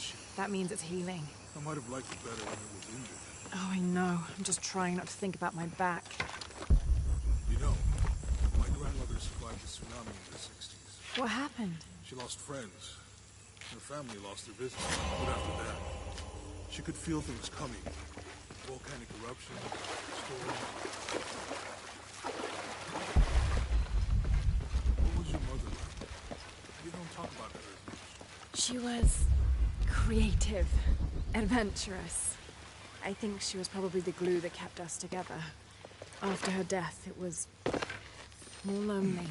she? That means it's healing. I might have liked it better when it was injured. Oh, I know. I'm just trying not to think about my back. You know, my grandmother survived the tsunami in the 60s. What happened? She lost friends. Her family lost their business. But after that, she could feel things coming. Volcanic eruption, storms. What was your mother like? You don't talk about her as much. She was creative, adventurous. I think she was probably the glue that kept us together. After her death, it was more lonely.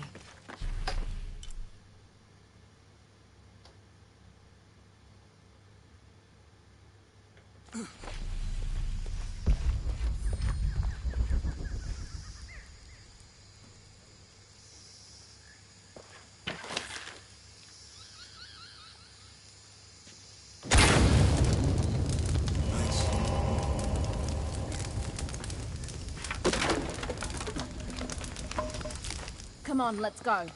Come on, let's go.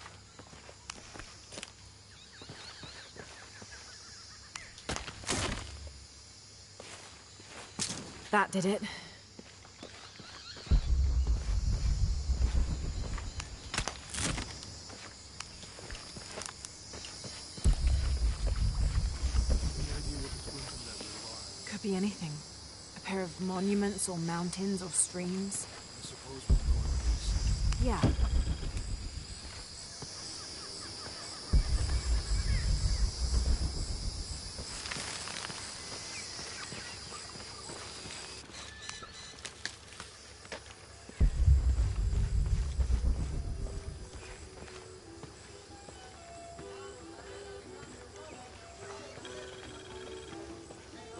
That did it. Could be anything. A pair of monuments or mountains or streams. I suppose we're northeast. Yeah.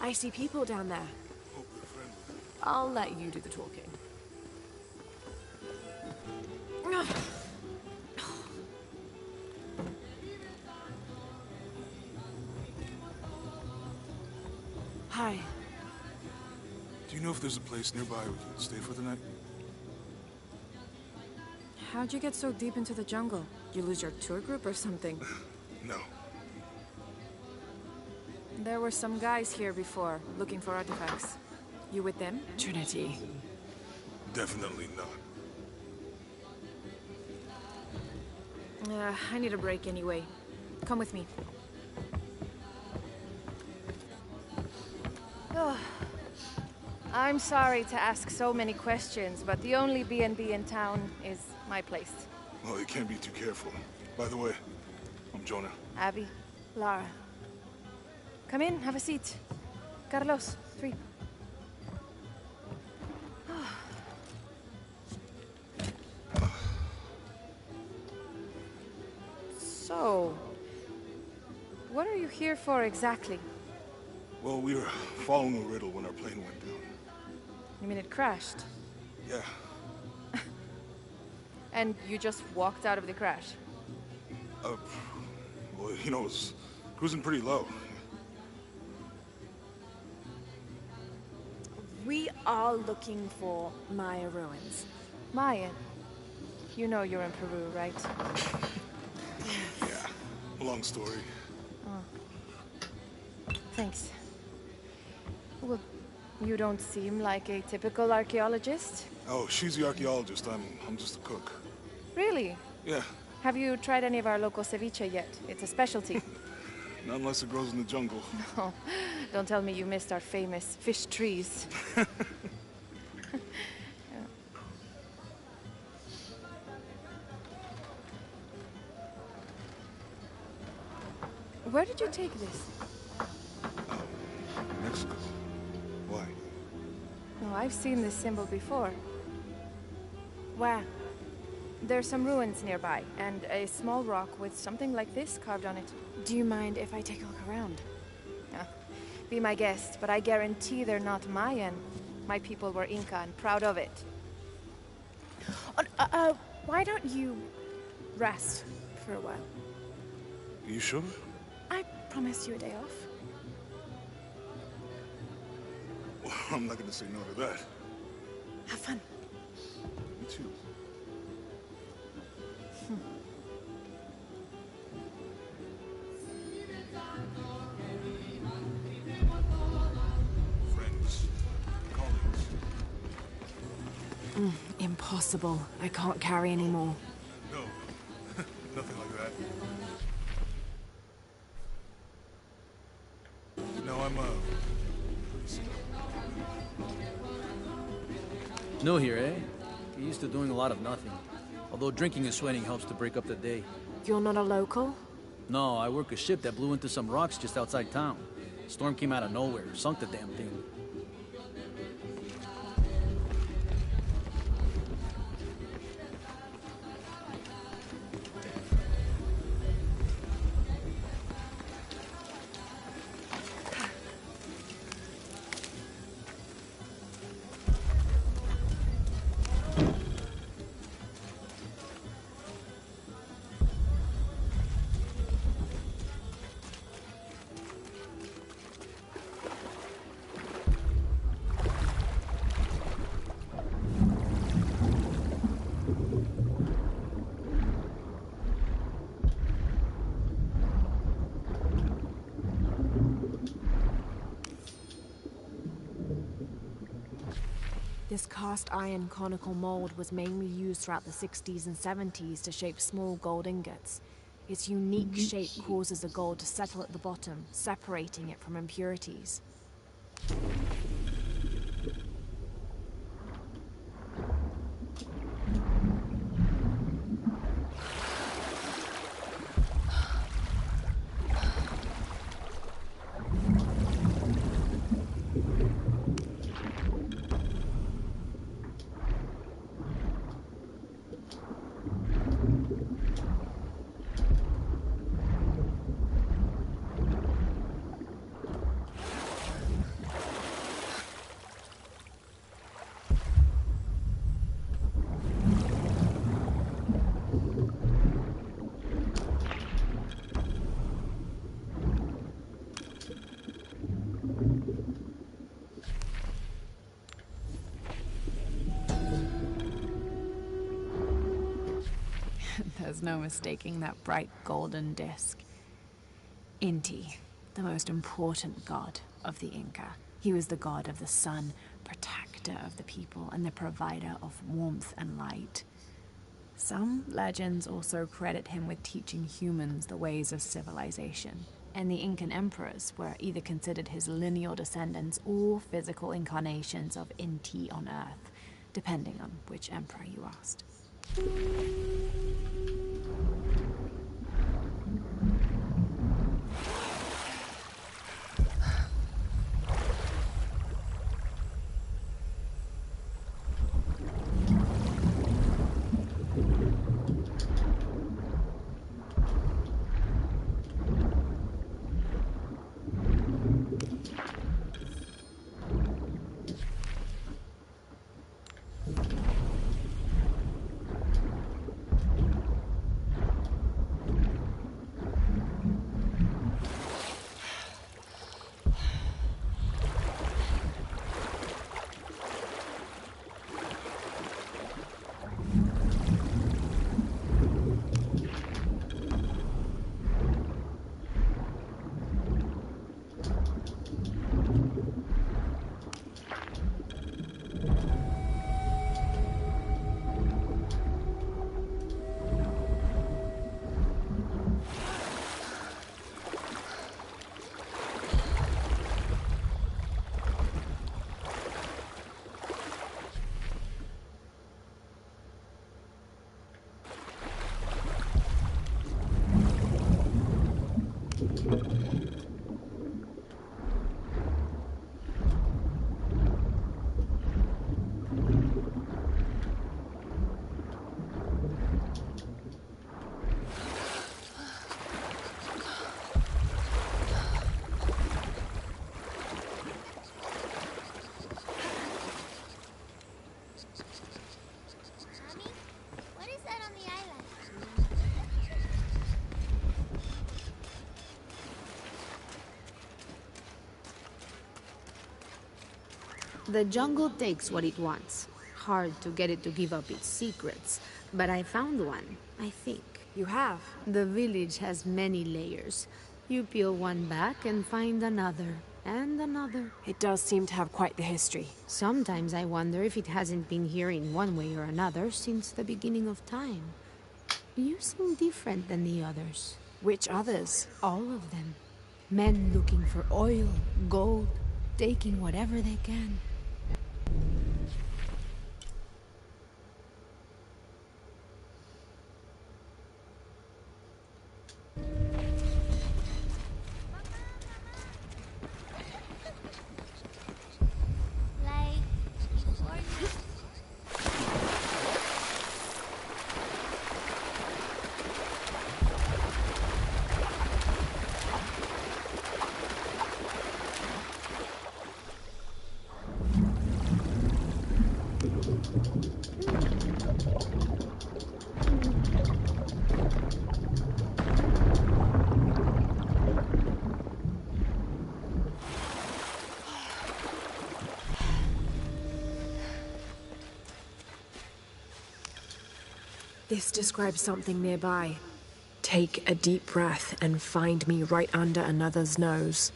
I see people down there. Hope they're friendly. I'll let you do the talking. Hi. Do you know if there's a place nearby we can stay for the night? How'd you get so deep into the jungle? You lose your tour group or something? No. There were some guys here before, looking for artifacts. You with them? Trinity. Definitely not. I need a break anyway. Come with me. Oh, I'm sorry to ask so many questions, but the only B&B in town is my place. Well, you can't be too careful. By the way, I'm Jonah. Abby, Lara. Come in, have a seat. Carlos, 3. So, what are you here for exactly? Well, we were following a riddle when our plane went down. You mean it crashed? Yeah. And you just walked out of the crash? Well, you know, it was cruising pretty low. We are looking for Maya ruins. Mayan. You know you're in Peru, right? Yeah. Long story. Thanks. Well, you don't seem like a typical archaeologist. Oh, she's the archaeologist. I'm just a cook. Really? Yeah. Have you tried any of our local ceviche yet? It's a specialty. Not unless it grows in the jungle. Oh, don't tell me you missed our famous fish trees. Where did you take this? Mexico. Why? Oh, I've seen this symbol before. Where? There's some ruins nearby, and a small rock with something like this carved on it. Do you mind if I take a look around? Be my guest, but I guarantee they're not Mayan. My people were Inca and proud of it. Why don't you rest for a while? You sure? I promised you a day off. Well, I'm not gonna say no to that. Have fun. You too. impossible. I can't carry anymore. No, nothing like that. No, I'm, pretty sick. New here, eh? You're used to doing a lot of nothing. Although drinking and sweating helps to break up the day. You're not a local? No, I work a ship that blew into some rocks just outside town. Storm came out of nowhere, sunk the damn thing. This cast iron conical mold was mainly used throughout the 60s and 70s to shape small gold ingots. Its unique shape causes the gold to settle at the bottom, separating it from impurities. There's no mistaking that bright golden disc. Inti, the most important god of the Inca. He was the god of the sun, protector of the people, and the provider of warmth and light. Some legends also credit him with teaching humans the ways of civilization. And the Incan emperors were either considered his lineal descendants or physical incarnations of Inti on Earth, depending on which emperor you asked. The jungle takes what it wants. Hard to get it to give up its secrets, but I found one, I think. You have? The village has many layers. You peel one back and find another. and another. It does seem to have quite the history. Sometimes I wonder if it hasn't been here in one way or another since the beginning of time. You seem different than the others. Which others? All of them. Men looking for oil, gold, taking whatever they can. This describes something nearby. Take a deep breath and find me right under another's nose.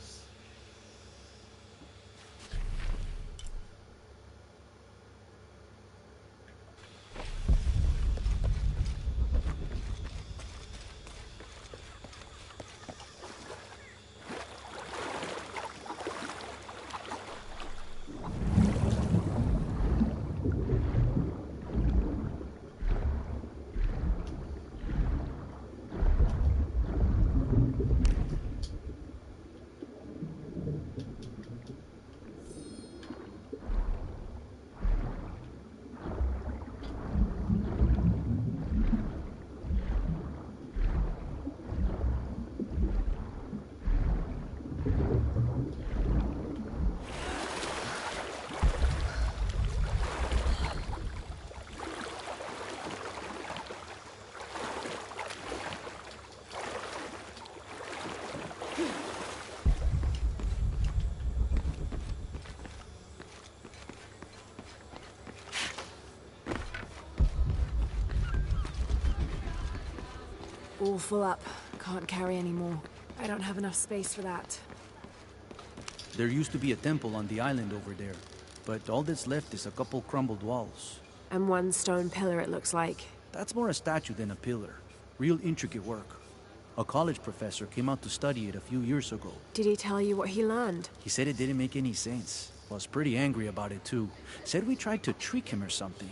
All full up. Can't carry any more. I don't have enough space for that. There used to be a temple on the island over there, but all that's left is a couple crumbled walls. And one stone pillar, it looks like. That's more a statue than a pillar. Real intricate work. A college professor came out to study it a few years ago. Did he tell you what he learned? He said it didn't make any sense. Was pretty angry about it too. Said we tried to trick him or something.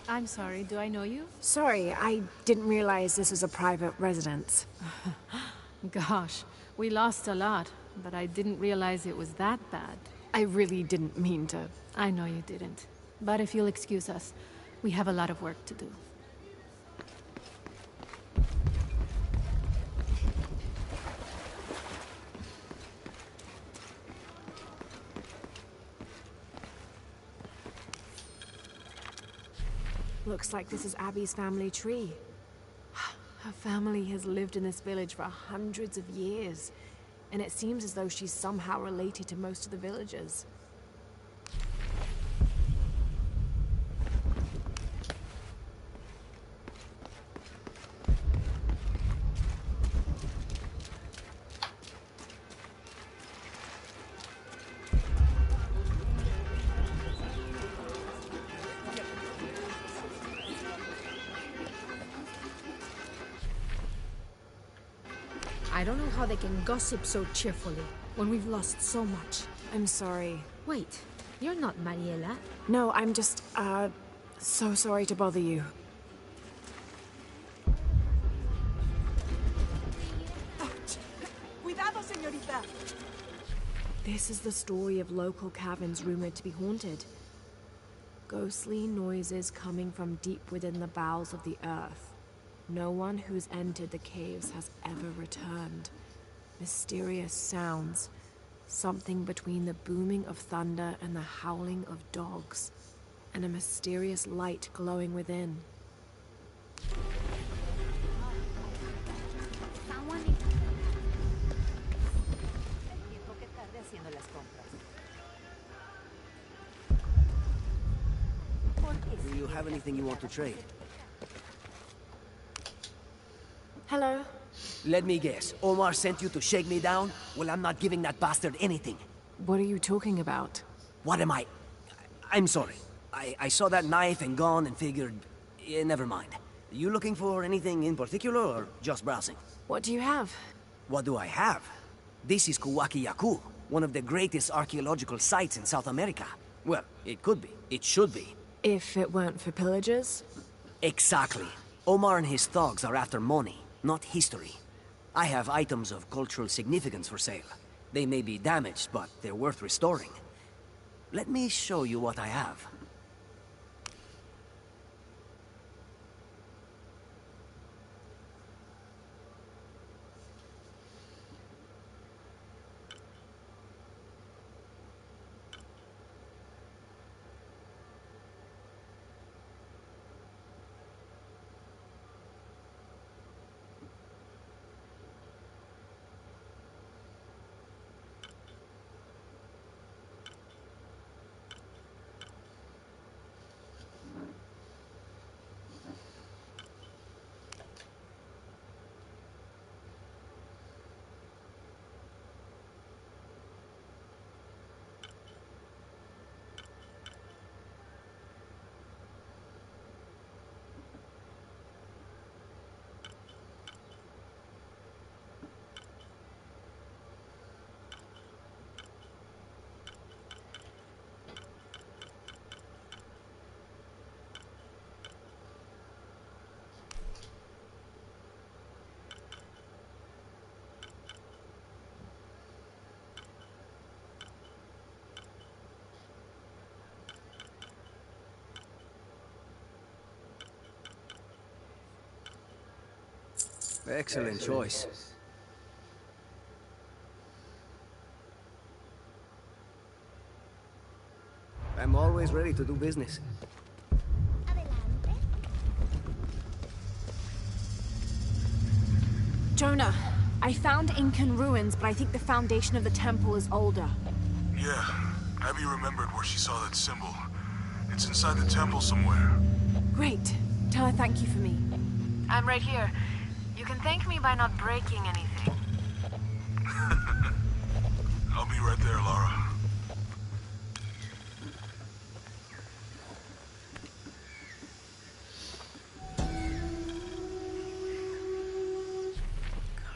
I'm sorry, do I know you? Sorry, I didn't realize this was a private residence. Gosh, we lost a lot, but I didn't realize it was that bad. I really didn't mean to. I know you didn't. But if you'll excuse us, we have a lot of work to do. Looks like this is Abby's family tree. Her family has lived in this village for hundreds of years, and it seems as though she's somehow related to most of the villagers. I don't know how they can gossip so cheerfully when we've lost so much. I'm sorry. Wait, you're not Mariela? No, I'm just, so sorry to bother you. Cuidado, señorita. This is the story of local caverns rumored to be haunted. Ghostly noises coming from deep within the bowels of the earth. No one who's entered the caves has ever returned. Mysterious sounds. Something between the booming of thunder and the howling of dogs. And a mysterious light glowing within. have anything you want to trade? Hello? Let me guess. Omar sent you to shake me down? Well, I'm not giving that bastard anything. What are you talking about? What am I? I'm sorry. I saw that knife and gun and figured... never mind. You looking for anything in particular, or just browsing? What do you have? What do I have? This is Kuwaki Yaku, one of the greatest archaeological sites in South America. Well, it could be. It should be. If it weren't for pillagers? Exactly. Omar and his thugs are after money, not history. I have items of cultural significance for sale. They may be damaged, but they're worth restoring. Let me show you what I have. Excellent choice. I'm always ready to do business. Jonah, I found Incan ruins, but I think the foundation of the temple is older. Yeah, Abby remembered where she saw that symbol. It's inside the temple somewhere. Great. Tell her thank you for me. I'm right here. You can thank me by not breaking anything. I'll be right there, Lara.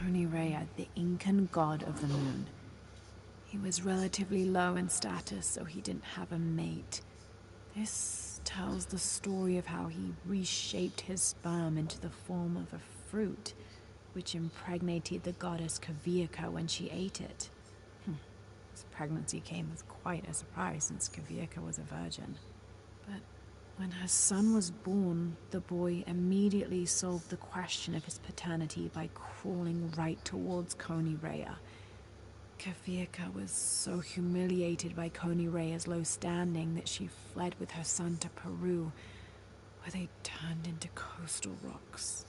Rea, the Incan god of the moon. He was relatively low in status, so he didn't have a mate. This tells the story of how he reshaped his sperm into the form of a fruit, which impregnated the goddess Kavika when she ate it. His pregnancy came as quite a surprise since Kavika was a virgin. But when her son was born, the boy immediately solved the question of his paternity by crawling right towards Rea. Kavika was so humiliated by Rea's low standing that she fled with her son to Peru, where they turned into coastal rocks.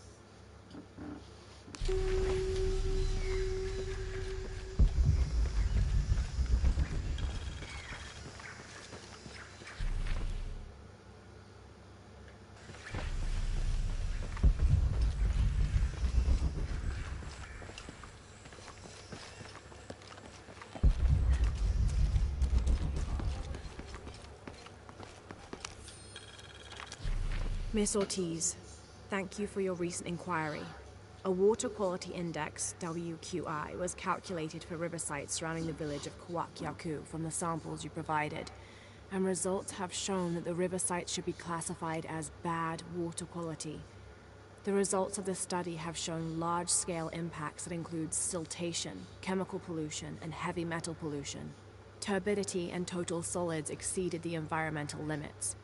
Miss Ortiz, thank you for your recent inquiry. A water quality index, WQI, was calculated for river sites surrounding the village of Kuwak from the samples you provided, and results have shown that the river sites should be classified as bad water quality. The results of the study have shown large-scale impacts that include siltation, chemical pollution, and heavy metal pollution. Turbidity and total solids exceeded the environmental limits.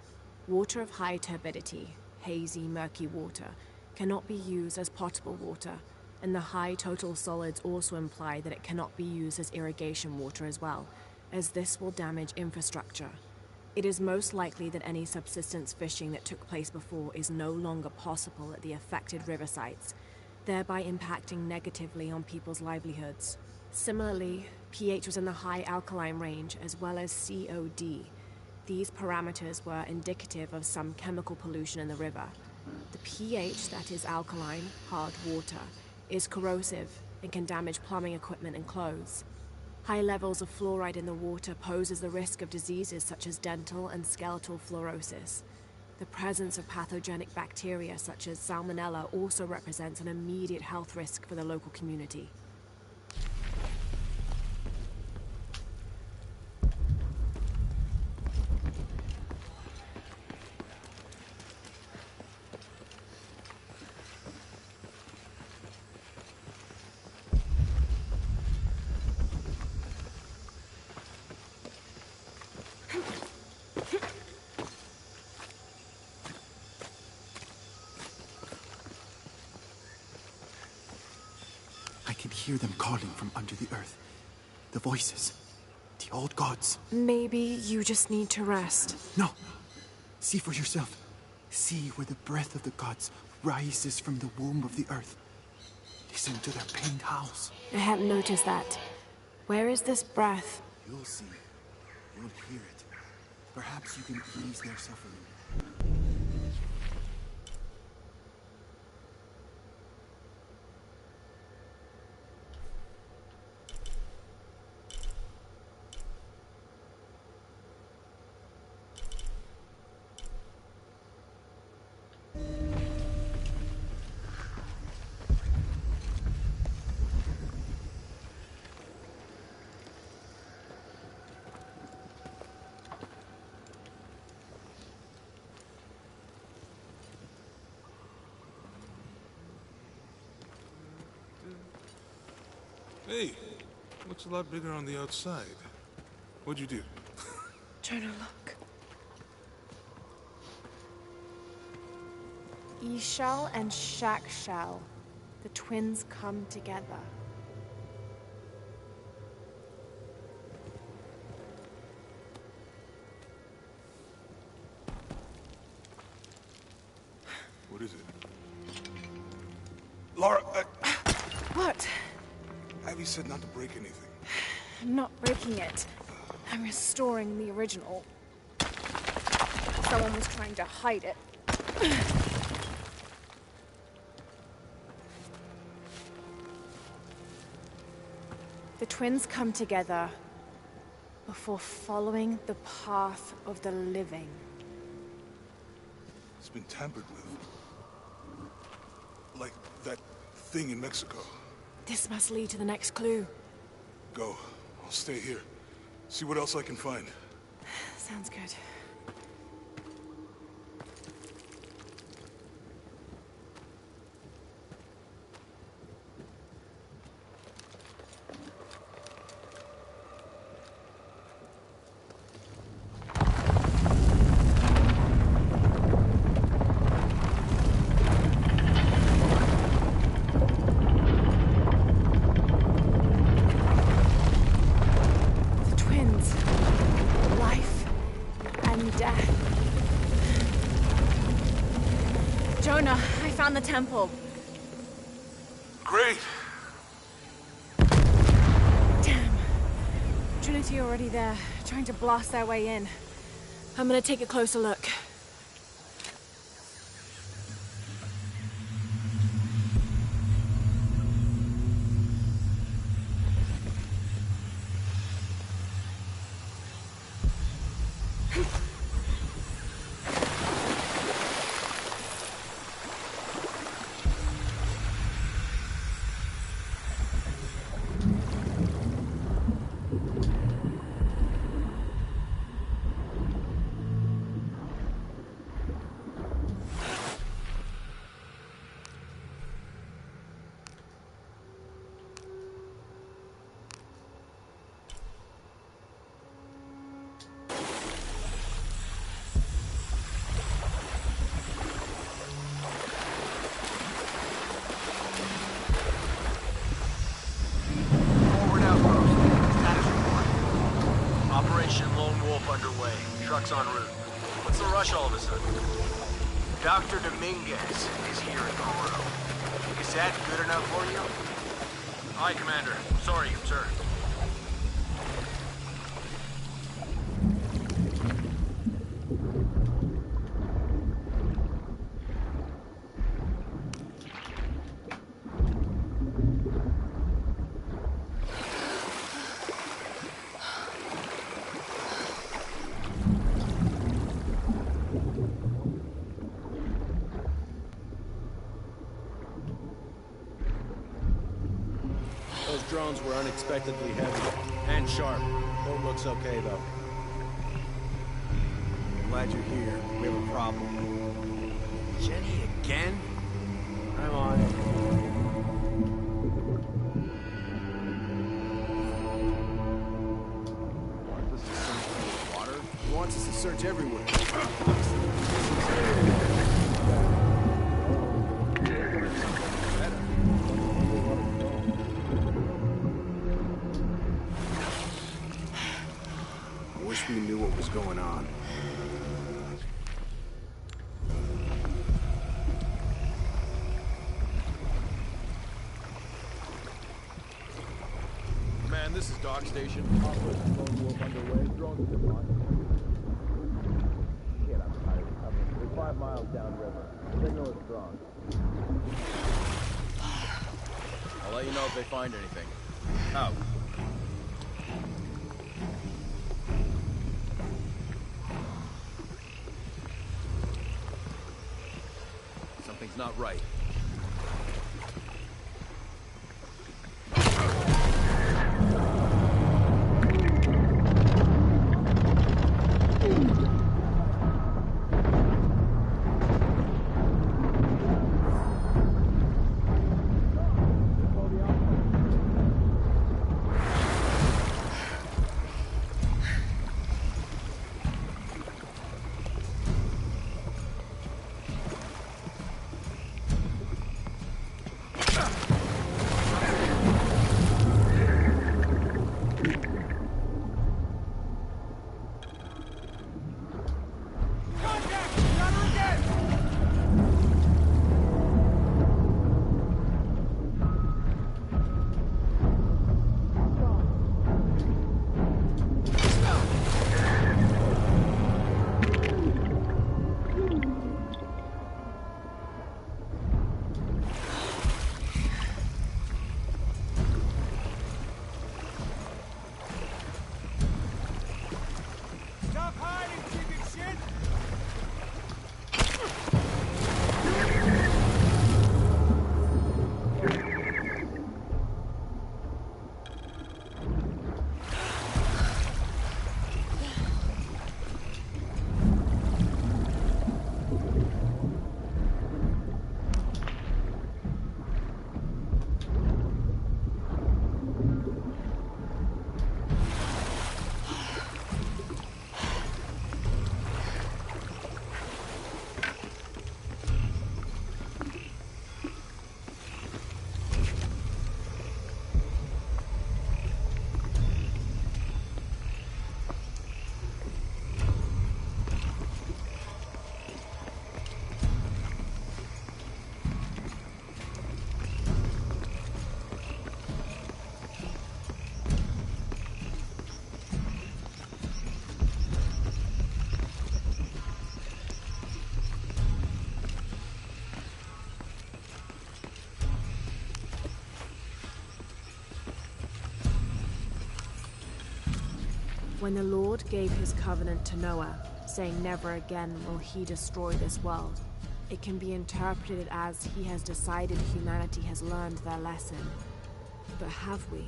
Water of high turbidity, hazy, murky water, cannot be used as potable water, and the high total solids also imply that it cannot be used as irrigation water as well, as this will damage infrastructure. It is most likely that any subsistence fishing that took place before is no longer possible at the affected river sites, thereby impacting negatively on people's livelihoods. Similarly, pH was in the high alkaline range as well as COD. These parameters were indicative of some chemical pollution in the river. The pH, that is alkaline, hard water, is corrosive and can damage plumbing equipment and clothes. High levels of fluoride in the water poses the risk of diseases such as dental and skeletal fluorosis. The presence of pathogenic bacteria such as Salmonella also represents an immediate health risk for the local community. I can hear them calling from under the earth. The voices. The old gods. Maybe you just need to rest. No. See for yourself. See where the breath of the gods rises from the womb of the earth. Listen to their pained howls. I hadn't noticed that. Where is this breath? You'll see. You'll hear it. Perhaps you can ease their suffering. Hey, looks a lot bigger on the outside. What'd you do? Jonah, look. Ishal and Shakshal. The twins come together. What is it? Laura, What? Abby said not to break anything. I'm not breaking it. I'm restoring the original. Someone was trying to hide it. The twins come together before following the path of the living. It's been tampered with. Like that thing in Mexico. This must lead to the next clue. Go. I'll stay here. See what else I can find. Sounds good. Jonah, I found the temple. Great! Damn. Trinity already there, trying to blast their way in. I'm gonna take a closer look. Underway. Trucks en route. What's the rush all of a sudden? Dr. Dominguez is here in Peru. Is that good enough for you? Aye, Commander. Sorry, sir. drones were unexpectedly heavy and sharp. Boat looks okay, though. Glad you're here. We have a problem. Jenny again? I'm on it. Wants us to search for water? He wants us to search everywhere. I wish we knew what was going on. Man, this is Dock Station. Operation Lone Wolf underway. Drones are on. Get up, pilot. We're 5 miles downriver. Signal is strong. I'll let you know if they find anything. Out. Something's not right. When the Lord gave his covenant to Noah, saying never again will he destroy this world, it can be interpreted as he has decided humanity has learned their lesson. But have we?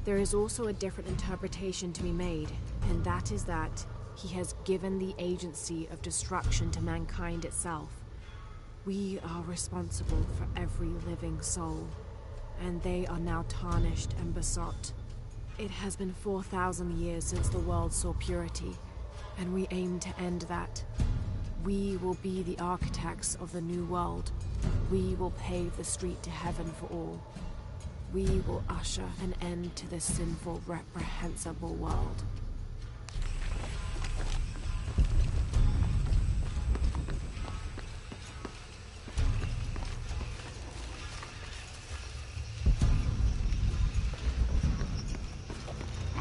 There is also a different interpretation to be made, and that is that he has given the agency of destruction to mankind itself. We are responsible for every living soul, and they are now tarnished and besought. It has been 4,000 years since the world saw purity, and we aim to end that. We will be the architects of the new world. We will pave the street to heaven for all. We will usher an end to this sinful, reprehensible world.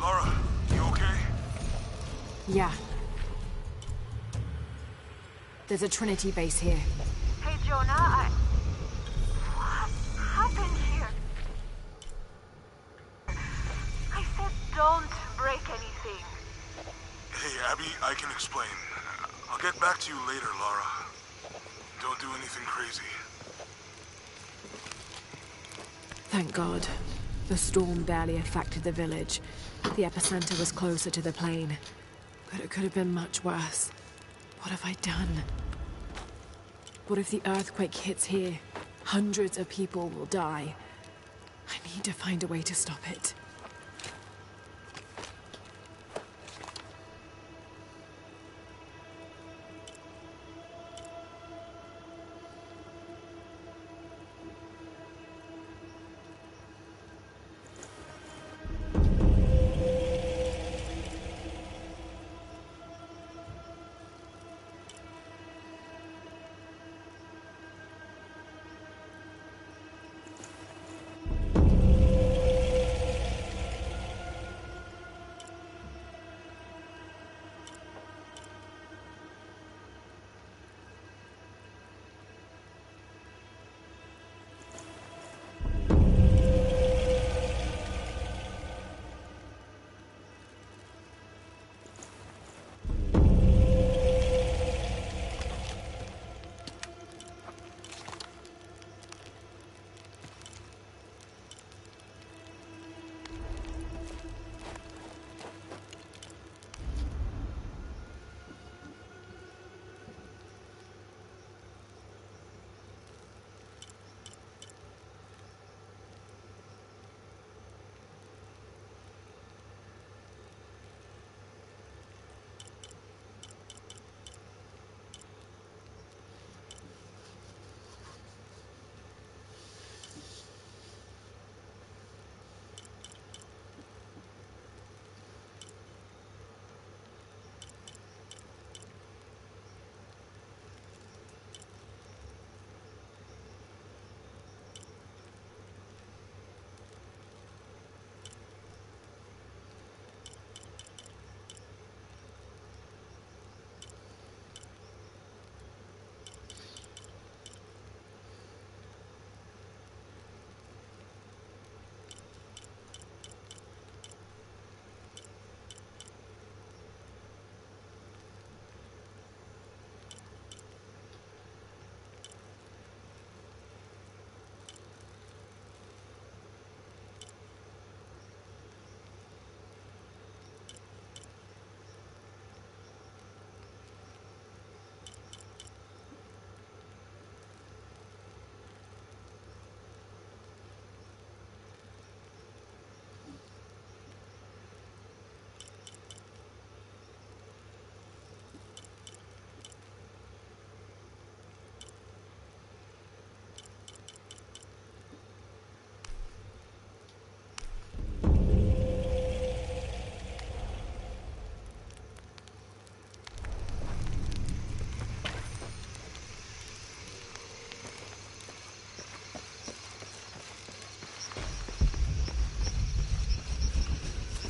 Lara, you okay? Yeah. There's a Trinity base here. Hey, Jonah, what happened here? I said don't break anything. Hey, Abby, I can explain. I'll get back to you later, Lara. Don't do anything crazy. Thank God. The storm barely affected the village. The epicenter was closer to the plain. But it could have been much worse. What have I done? What if the earthquake hits here? Hundreds of people will die. I need to find a way to stop it.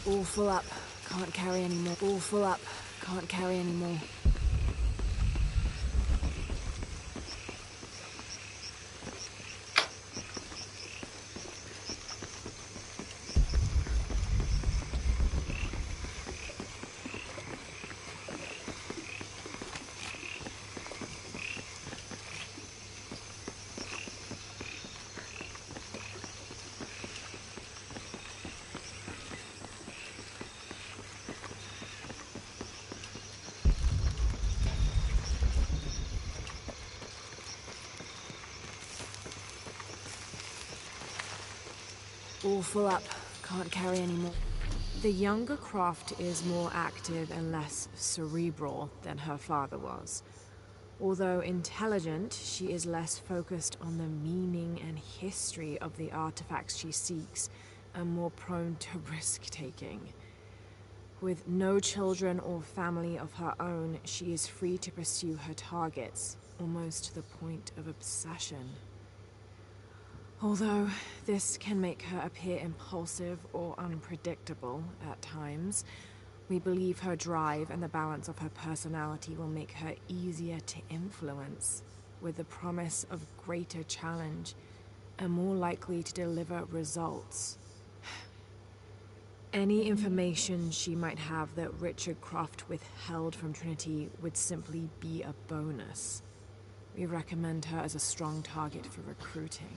All full up. Can't carry any more. All full up. Can't carry any more. All full up. Can't carry any more. The younger Croft is more active and less cerebral than her father was. Although intelligent, she is less focused on the meaning and history of the artifacts she seeks, and more prone to risk-taking. With no children or family of her own, she is free to pursue her targets, almost to the point of obsession. Although this can make her appear impulsive or unpredictable at times, we believe her drive and the balance of her personality will make her easier to influence, with the promise of greater challenge and more likely to deliver results. Any information she might have that Richard Croft withheld from Trinity would simply be a bonus. We recommend her as a strong target for recruiting.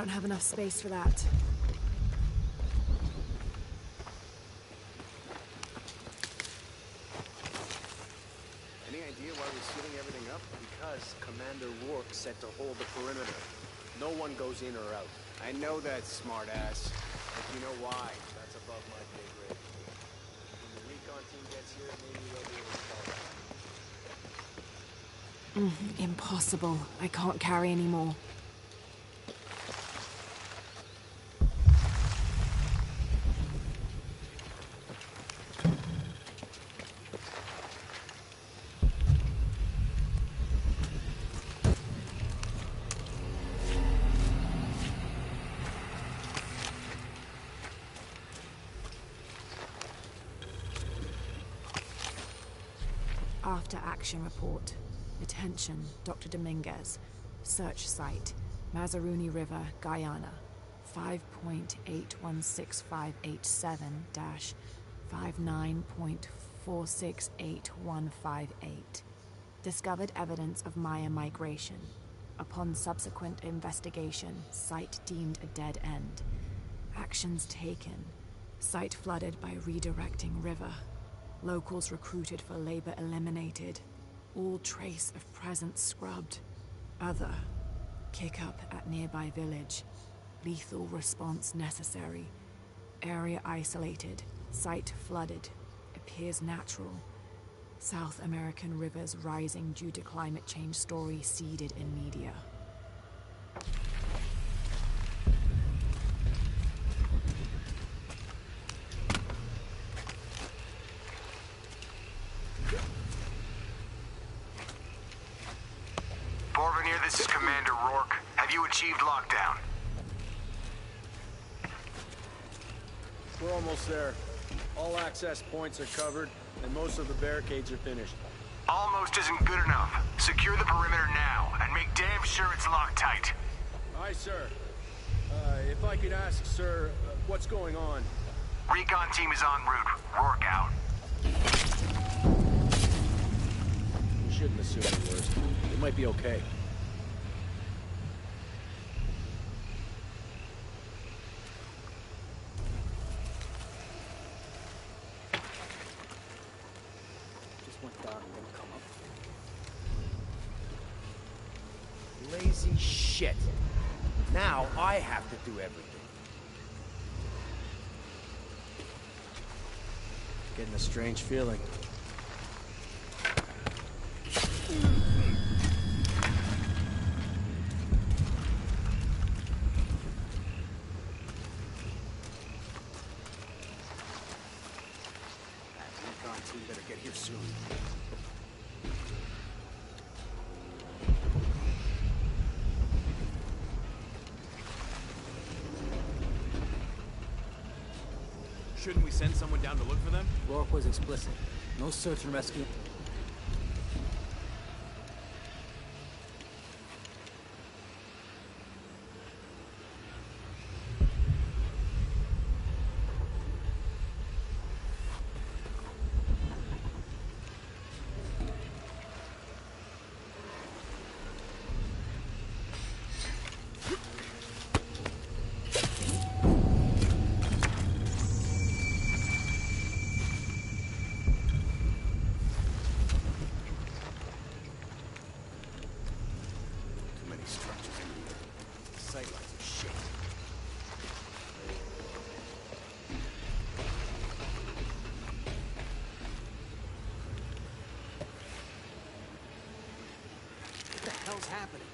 don't have enough space for that. Any idea why we're sealing everything up? Because Commander Rourke said to hold the perimeter. No one goes in or out. I know that, smartass. But you know why? That's above my pay grade. When the recon team gets here, maybe they'll be able to tell us. Impossible. I can't carry anymore. After action report. Attention, Dr. Dominguez. Search site, Mazaruni River, Guyana. 5.816587-59.468158. Discovered evidence of Maya migration. Upon subsequent investigation, site deemed a dead end. Actions taken. Site flooded by redirecting river. Locals recruited for labor eliminated. All trace of presence scrubbed. Other. Kick up at nearby village. Lethal response necessary. Area isolated. Site flooded. Appears natural. South American rivers rising due to climate change story seeded in media. This is Commander Rourke. Have you achieved lockdown? We're almost there. All access points are covered, and most of the barricades are finished. Almost isn't good enough. Secure the perimeter now, and make damn sure it's locked tight. Aye, sir. If I could ask, sir, what's going on? Recon team is en route. Rourke out. We shouldn't assume the worst. It might be okay. Lazy shit. Now I have to do everything. Getting a strange feeling. That recon team better get here soon. Shouldn't we send someone down to look for them? Rourke was explicit. No search and rescue. What's happening?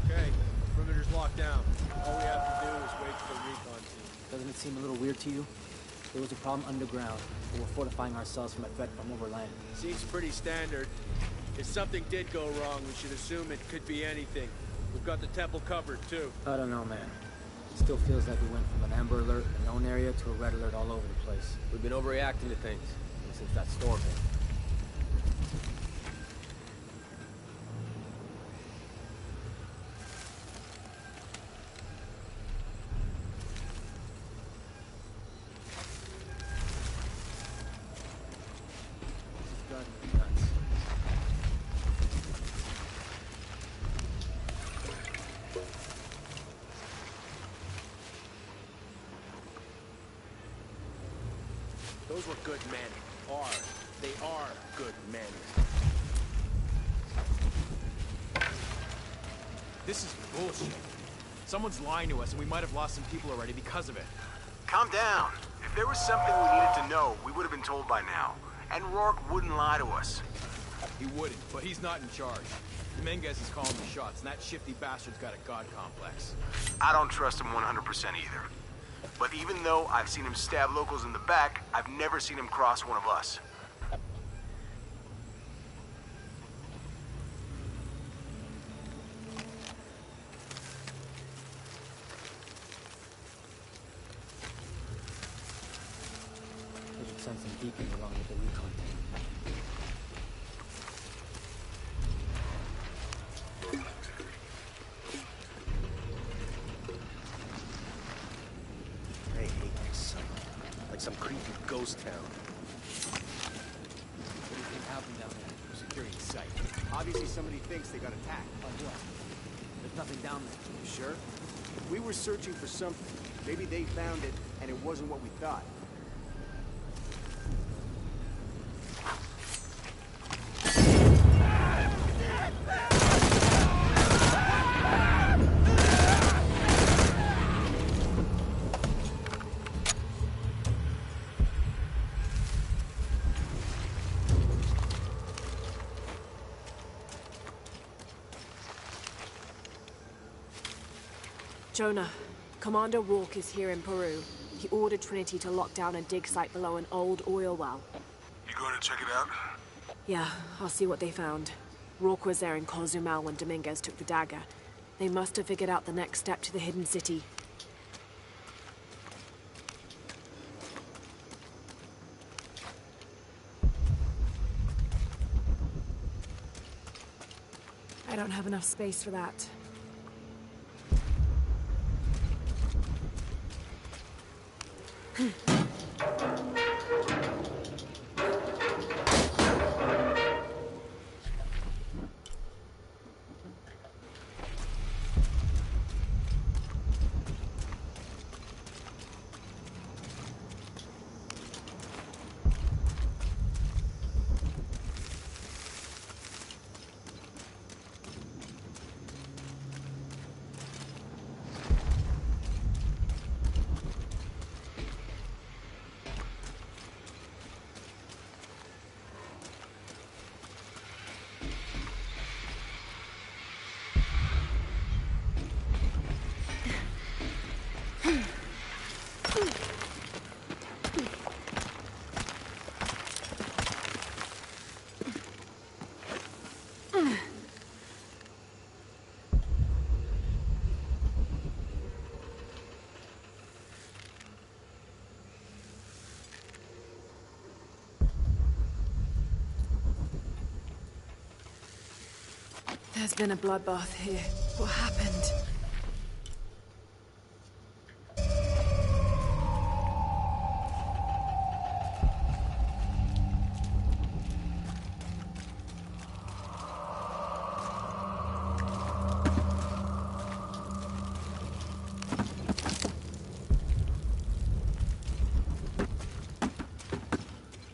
Okay, perimeter's locked down. All we have to do is wait for the recon team. Doesn't it seem a little weird to you? There was a problem underground, but we're fortifying ourselves from a threat from overland. Seems pretty standard. If something did go wrong, we should assume it could be anything. We've got the temple covered, too. I don't know, man. It still feels like we went from an amber alert in a known area to a red alert all over the place. We've been overreacting to things. since that storm hit. This is driving me nuts. Those were good men. They are good men. This is bullshit. Someone's lying to us, and we might have lost some people already because of it. Calm down. If there was something we needed to know, we would have been told by now. And Rourke wouldn't lie to us. He wouldn't, but he's not in charge. Dominguez is calling the shots, and that shifty bastard's got a god complex. I don't trust him 100% either. But even though I've seen him stab locals in the back, I've never seen him cross one of us. We should send some beacons along with the recon team. I hate this site. Like some creepy ghost town. What do you think happened down there? Security site. Obviously somebody thinks they got attacked. By what? There's nothing down there. You sure? We were searching for something. Maybe they found it, and it wasn't what we thought. Jonah, Commander Rourke is here in Peru. He ordered Trinity to lock down a dig site below an old oil well. You going to check it out? Yeah, I'll see what they found. Rourke was there in Cozumel when Dominguez took the dagger. They must have figured out the next step to the hidden city. I don't have enough space for that. There's been a bloodbath here. What happened?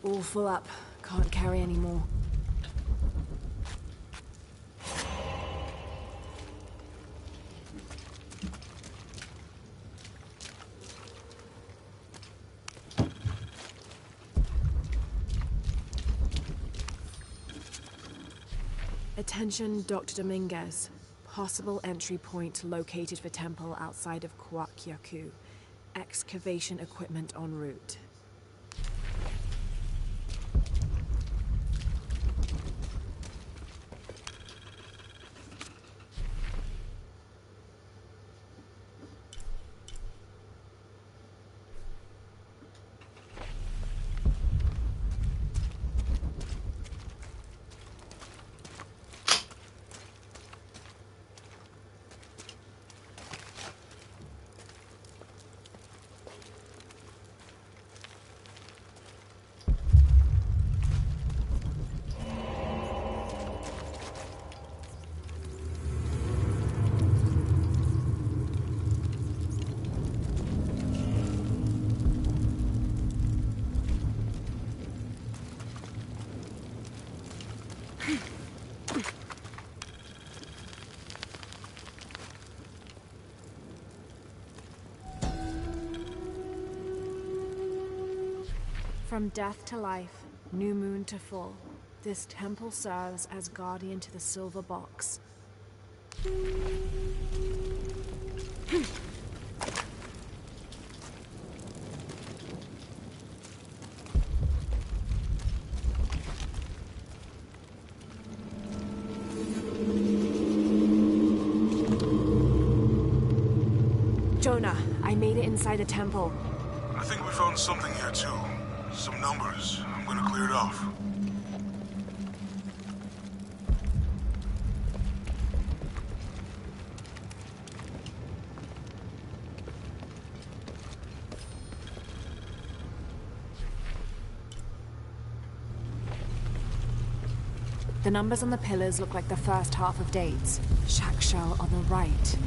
All full up. Can't carry any more. Attention, Dr. Dominguez. Possible entry point located for temple outside of Coaquiacu. Excavation equipment en route. From death to life, new moon to full, this temple serves as guardian to the silver box. Jonah, I made it inside the temple. I think we found something here too. Some numbers. I'm gonna clear it off. The numbers on the pillars look like the first half of dates. Shack shell on the right.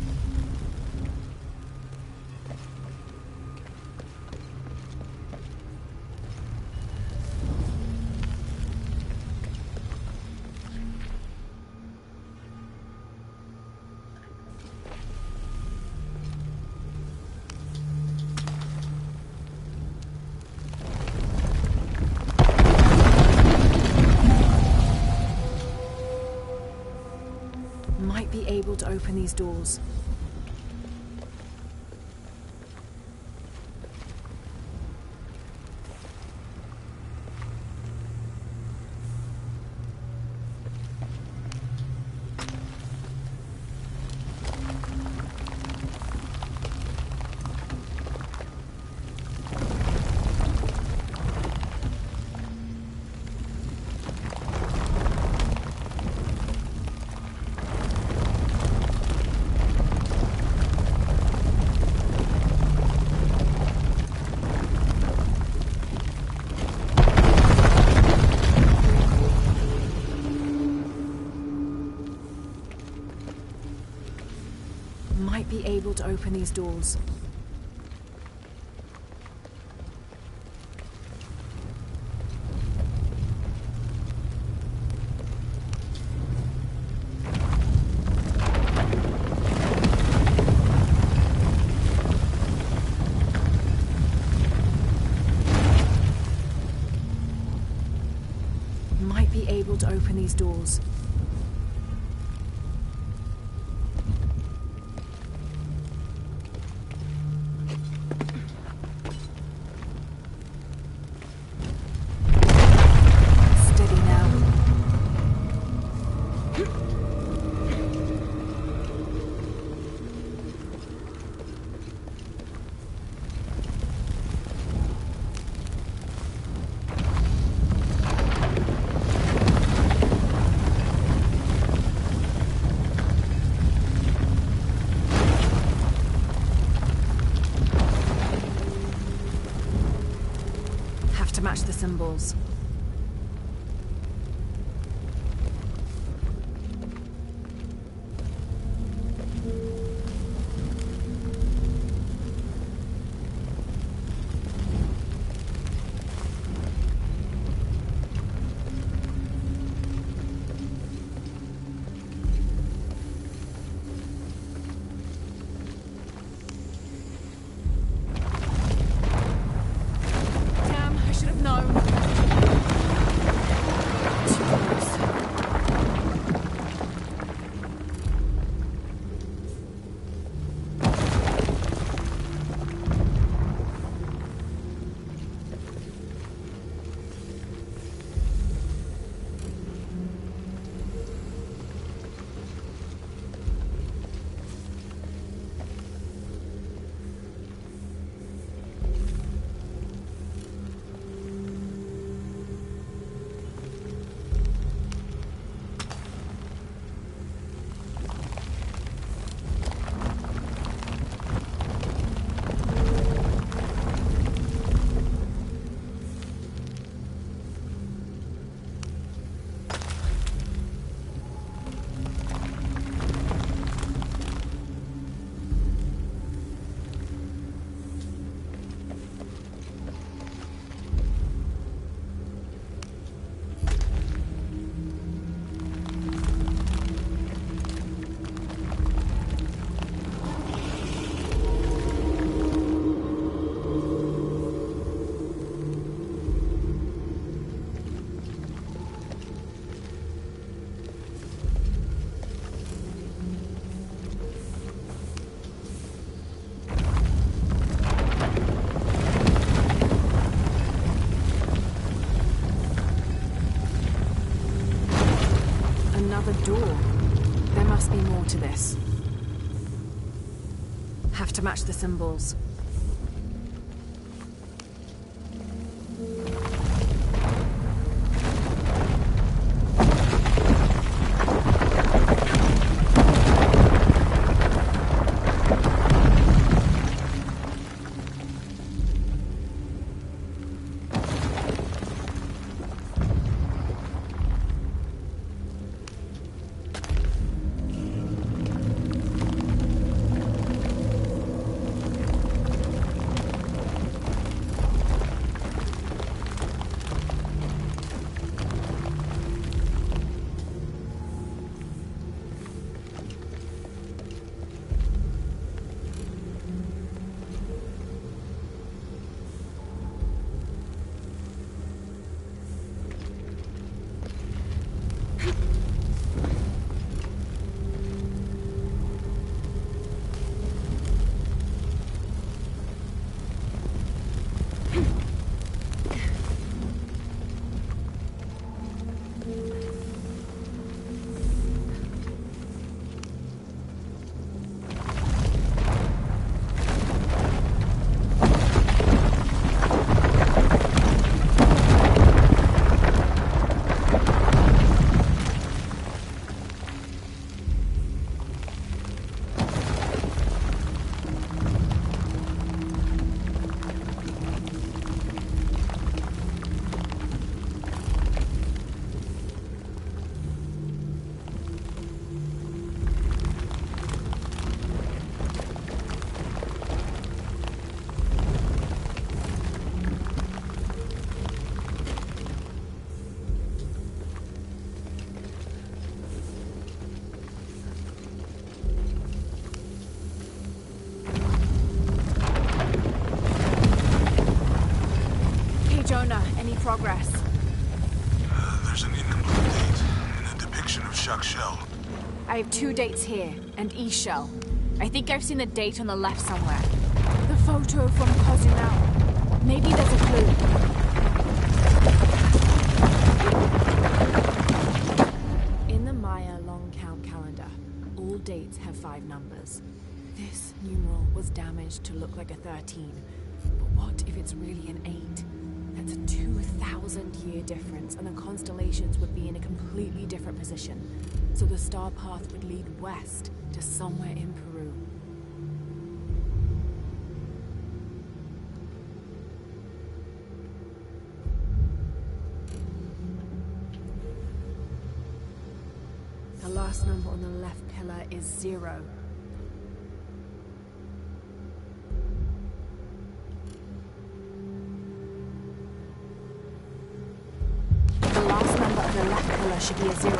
Might be able to open these doors. Might be able to open these doors. Might be able to open these doors. To match the symbols. Damn, I should have known. another door. There must be more to this. Have to match the symbols. Progress. There's an incomplete date and a depiction of Jacques Shell. I have 2 dates here, and E-Shell. I think I've seen the date on the left somewhere. The photo from Cozumel. Maybe there's a clue. In the Maya long count calendar, all dates have 5 numbers. This numeral was damaged to look like a 13. But what if it's really an 8? That's a 2,000-year difference, and the constellations would be in a completely different position. So the star path would lead west to somewhere in Peru. The last number on the left pillar is 0. The left pillar should be a 0.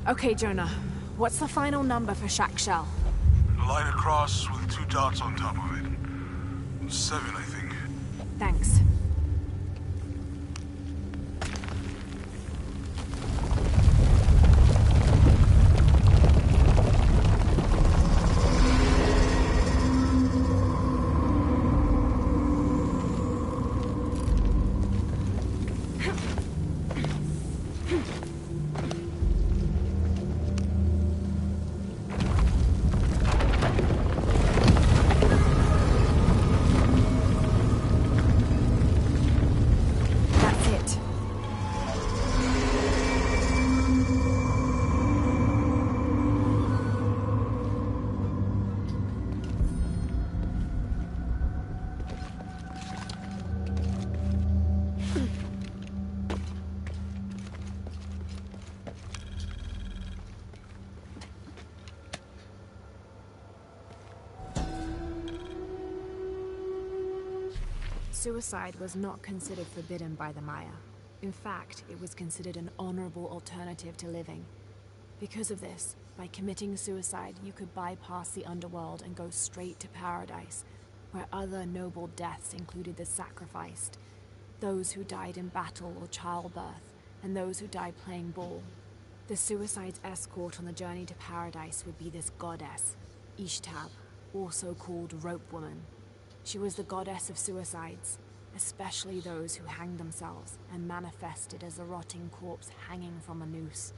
Okay, Jonah. What's the final number for Jacques Shell? A line across with 2 dots on top of it. 7, I think. Thanks. Suicide was not considered forbidden by the Maya. In fact, it was considered an honorable alternative to living. Because of this, by committing suicide, you could bypass the underworld and go straight to paradise, where other noble deaths included the sacrificed, those who died in battle or childbirth, and those who died playing ball. The suicide's escort on the journey to paradise would be this goddess, Ishtab, also called Rope Woman. She was the goddess of suicides, especially those who hanged themselves and manifested as a rotting corpse hanging from a noose.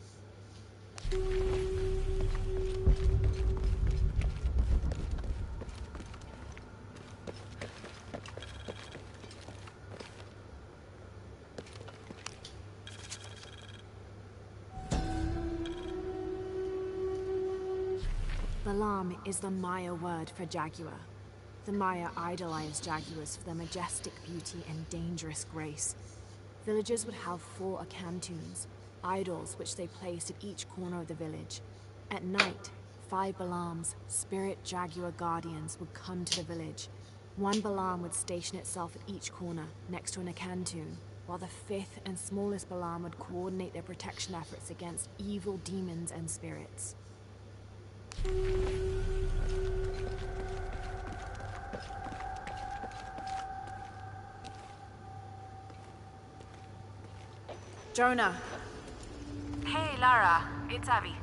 Balam is the Maya word for jaguar. The Maya idolized jaguars for their majestic beauty and dangerous grace. Villagers would have 4 akantuns, idols which they placed at each corner of the village. At night, 5 Balams, spirit jaguar guardians, would come to the village. 1 Balam would station itself at each corner, next to an akantun, while the 5th and smallest Balam would coordinate their protection efforts against evil demons and spirits. Jonah. Hey, Lara. It's Abby.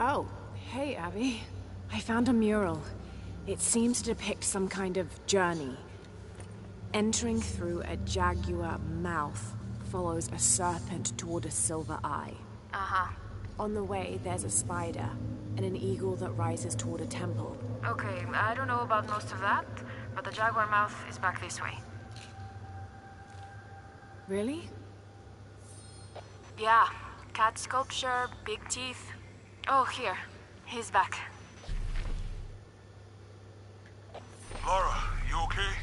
Oh, hey, Abby. I found a mural. It seems to depict some kind of journey. Entering through a jaguar mouth follows a serpent toward a silver eye. Uh-huh. On the way, there's a spider and an eagle that rises toward a temple. Okay, I don't know about most of that, but the jaguar mouth is back this way. Really? Yeah. Cat sculpture, big teeth. Oh, here. He's back. Lara, you okay?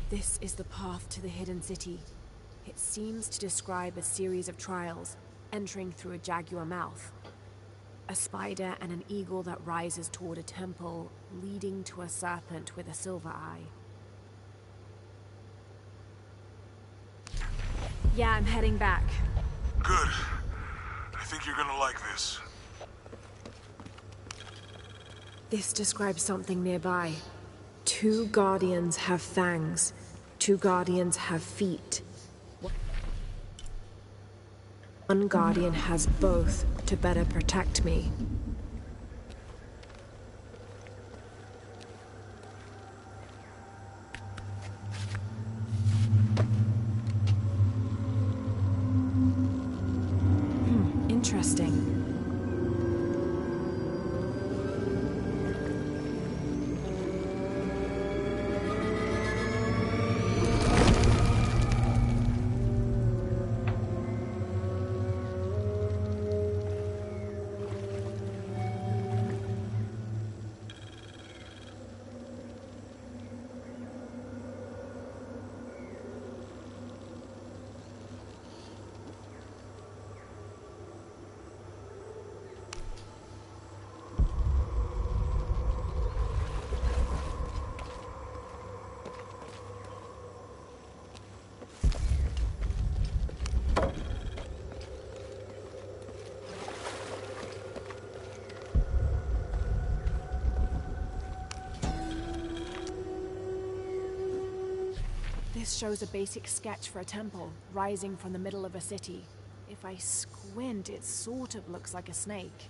This is the path to the hidden city. It seems to describe a series of trials, entering through a jaguar mouth. A spider and an eagle that rises toward a temple, leading to a serpent with a silver eye. Yeah, I'm heading back. Good. I think you're gonna like this. This describes something nearby. 2 guardians have fangs. 2 guardians have feet. 1 guardian has both to better protect me. Interesting. This shows a basic sketch for a temple, rising from the middle of a city. If I squint, it sort of looks like a snake.